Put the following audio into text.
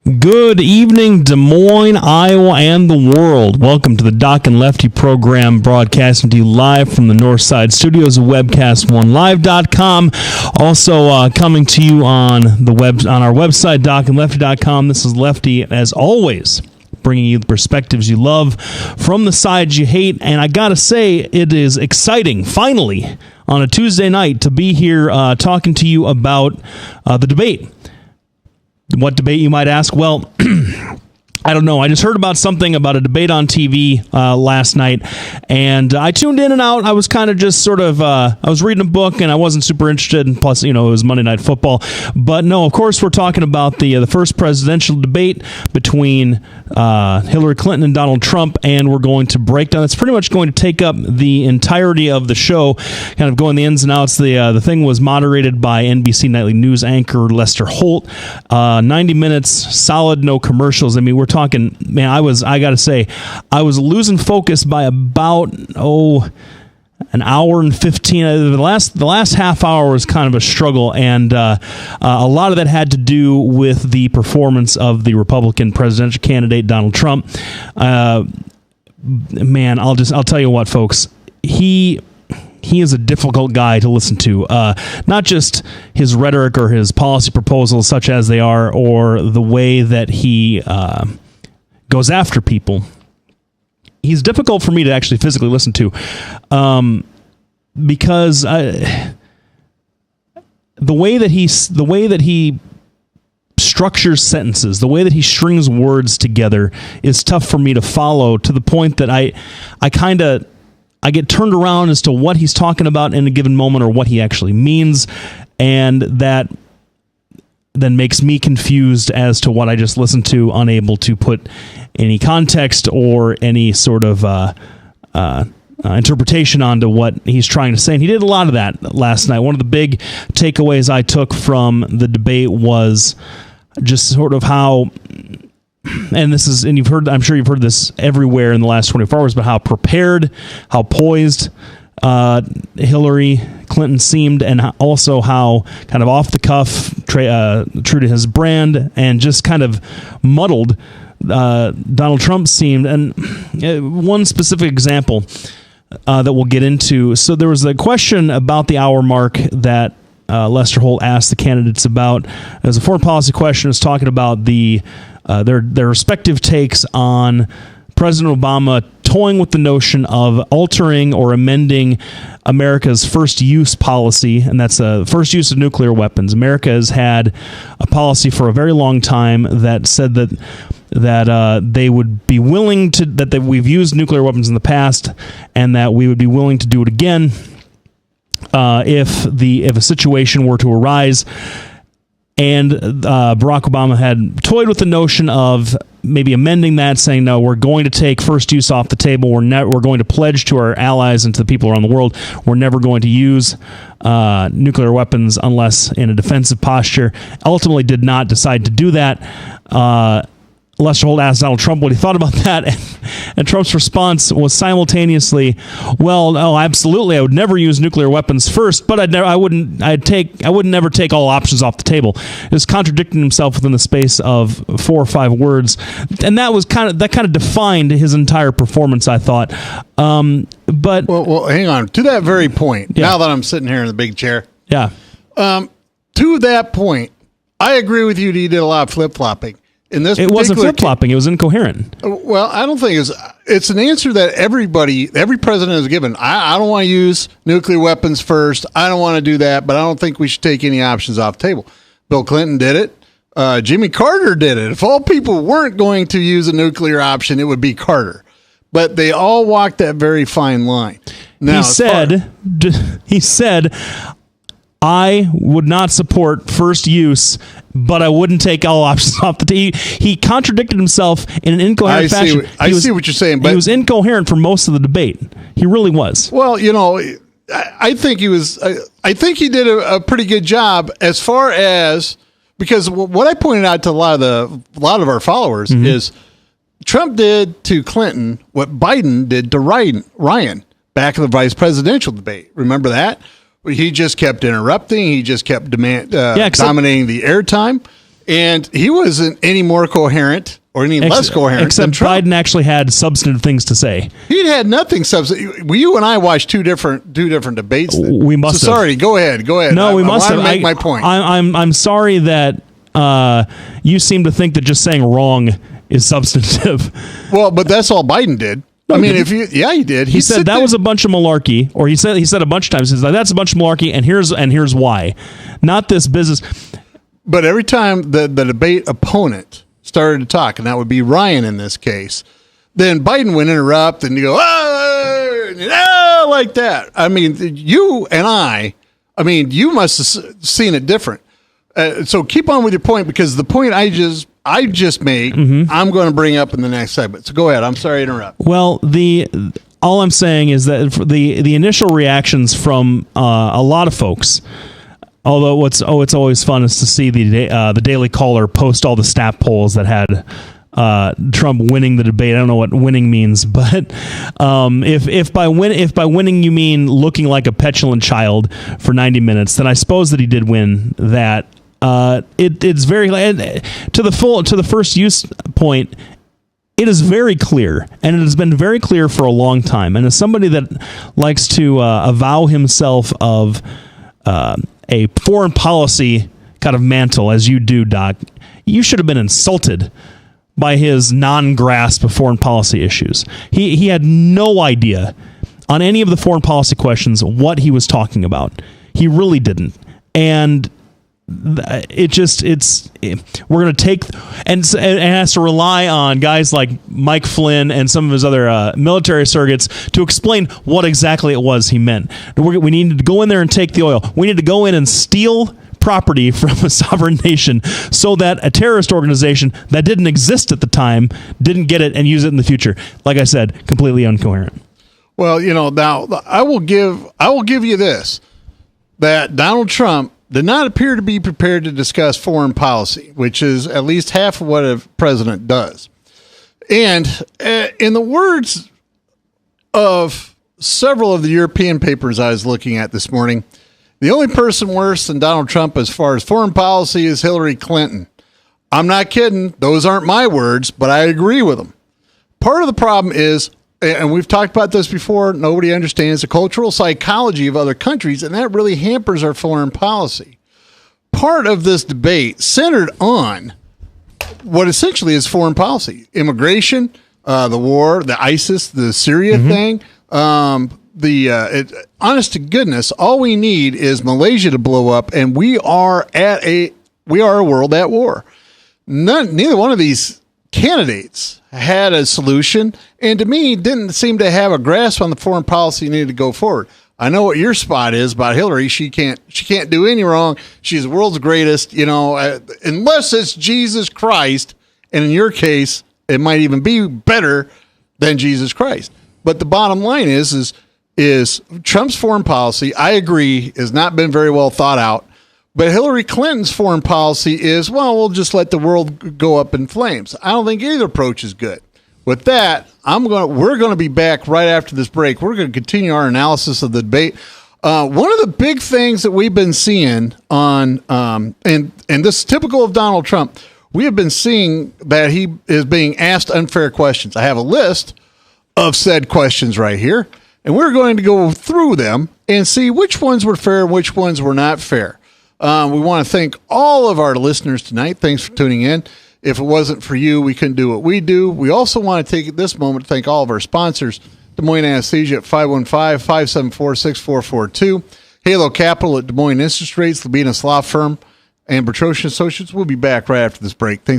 Good evening, Des Moines, Iowa, and the world. Welcome to the N Lefty program, broadcasting to you live from the Northside Studios of webcast1live.com. Also coming to you on our website, DocandLefty.com. This is Lefty, as always, bringing you the perspectives you love from the sides you hate. And I gotta say, it is exciting, finally, on a Tuesday night, to be here talking to you about the debate. What debate, you might ask? Well, I don't know. I just heard about a debate on TV last night, and I tuned in and out. I was kind of just sort of, I was reading a book, and I wasn't super interested, and plus, it was Monday Night Football. But no, of course, we're talking about the first presidential debate between Hillary Clinton and Donald Trump, and we're going to break down. It's pretty much going to take up the entirety of the show, kind of going the ins and outs. The thing was moderated by NBC Nightly News anchor Lester Holt. 90 minutes, solid, no commercials. I mean, we're talking, man, I got to say, I was losing focus by about, an hour and 15. The last half hour was kind of a struggle, and a lot of that had to do with the performance of the Republican presidential candidate, Donald Trump. Man, I'll tell you what, folks, he is a difficult guy to listen to. Not just his rhetoric or his policy proposals, such as they are, or the way that he goes after people. He's difficult for me to actually physically listen to, because the way that he structures sentences, the way that he strings words together, is tough for me to follow, to the point that I get turned around as to what he's talking about in a given moment, or what he actually means, and that then makes me confused as to what I just listened to, unable to put any context or any sort of interpretation onto what he's trying to say. And he did a lot of that last night. One of the big takeaways I took from the debate was just sort of how, and I'm sure you've heard this everywhere in the last 24 hours, but how prepared, how poised Hillary Clinton seemed, and also how kind of off the cuff, true to his brand, and just kind of muddled Donald Trump seemed. And one specific example that we'll get into. So there was a question about the hour mark that Lester Holt asked the candidates about. It was a foreign policy question. It was talking about their respective takes on President Obama toying with the notion of altering or amending America's first use policy, and that's first use of nuclear weapons. America has had a policy for a very long time that said that they would be willing to, that we've used nuclear weapons in the past, and that we would be willing to do it again if a situation were to arise. And Barack Obama had toyed with the notion of maybe amending that, saying, no, we're going to take first use off the table. We're going to pledge to our allies and to the people around the world, we're never going to use nuclear weapons unless in a defensive posture. Ultimately did not decide to do that. Lester Holt asked Donald Trump what he thought about that, and Trump's response was simultaneously, "Well, no, absolutely, I would never use nuclear weapons first, but I would never take all options off the table." It was contradicting himself within the space of 4 or 5 words, and that kind of defined his entire performance, I thought. But well, hang on to that very point. Yeah. Now that I'm sitting here in the big chair, yeah. To that point, I agree with you. He did a lot of flip flopping. It wasn't flip-flopping. It was incoherent. Well, I don't think it's an answer that every president has given. I don't want to use nuclear weapons first. I don't want to do that, but I don't think we should take any options off the table. Bill Clinton did it. Jimmy Carter did it. If all people weren't going to use a nuclear option, it would be Carter. But they all walked that very fine line. Now, he said, I would not support first use, but I wouldn't take all options off the table. He contradicted himself in an incoherent fashion. I see what you're saying, but he was incoherent for most of the debate. He really was. Well, I think he was. I think he did a pretty good job as far as, because what I pointed out to a lot of our followers is Trump did to Clinton what Biden did to Ryan back in the vice presidential debate. Remember that? He just kept interrupting. He just kept dominating the airtime. And he wasn't any more coherent or any less coherent except than Trump. Biden actually had substantive things to say. He had nothing substantive. You and I watched two different debates. We must have. Sorry, go ahead. No, we must have. I make my point. I'm sorry that you seem to think that just saying wrong is substantive. Well, but that's all Biden did. No, I mean, he did. He said that was a bunch of malarkey, or he said a bunch of times, he's like, that's a bunch of malarkey, and here's why. Not this business. But every time the debate opponent started to talk, and that would be Ryan in this case, then Biden would interrupt and you go, oh, like that. I mean, you and I mean, you must have seen it different. So keep on with your point, because the point I just made, I'm going to bring up in the next segment. So go ahead. I'm sorry to interrupt. Well, all I'm saying is that the initial reactions from a lot of folks. Although it's always fun is to see the Daily Caller post all the stat polls that had Trump winning the debate. I don't know what winning means, but if by winning you mean looking like a petulant child for 90 minutes, then I suppose that he did win that. It's very to the first use point. It is very clear, and it has been very clear for a long time. And as somebody that likes to avow himself of a foreign policy kind of mantle, as you do, Doc, you should have been insulted by his non-grasp of foreign policy issues. He had no idea on any of the foreign policy questions what he was talking about. He really didn't. And we're going to take, and it has to rely on guys like Mike Flynn and some of his other military surrogates to explain what exactly it was he meant. We need to go in there and take the oil. We need to go in and steal property from a sovereign nation so that a terrorist organization that didn't exist at the time didn't get it and use it in the future. Like I said, completely incoherent. Well, now I will give you this, that Donald Trump did not appear to be prepared to discuss foreign policy, which is at least half of what a president does. And in the words of several of the European papers I was looking at this morning, the only person worse than Donald Trump as far as foreign policy is Hillary Clinton. I'm not kidding. Those aren't my words, but I agree with them. Part of the problem is, and we've talked about this before, nobody understands the cultural psychology of other countries, and that really hampers our foreign policy. Part of this debate centered on what essentially is foreign policy: immigration, the war, the ISIS, the Syria thing. Honest to goodness, all we need is Malaysia to blow up, and we are a world at war. Neither one of these candidates had a solution, and to me didn't seem to have a grasp on the foreign policy needed to go forward. I know what your spot is about Hillary. She can't do any wrong. She's the world's greatest, unless it's Jesus Christ, and in your case it might even be better than Jesus Christ. But the bottom line is Trump's foreign policy, I agree, has not been very well thought out. But Hillary Clinton's foreign policy is, well, we'll just let the world go up in flames. I don't think either approach is good. With that, we're going to be back right after this break. We're going to continue our analysis of the debate. One of the big things that we've been seeing on, and this is typical of Donald Trump, we have been seeing that he is being asked unfair questions. I have a list of said questions right here, and we're going to go through them and see which ones were fair and which ones were not fair. We want to thank all of our listeners tonight. Thanks for tuning in. If it wasn't for you, we couldn't do what we do. We also want to take this moment to thank all of our sponsors: Des Moines Anesthesia at 515-574-6442, Halo Capital at Des Moines Interest Rates, Labinas Law Firm, and Bertrosian Associates. We'll be back right after this break. Thanks.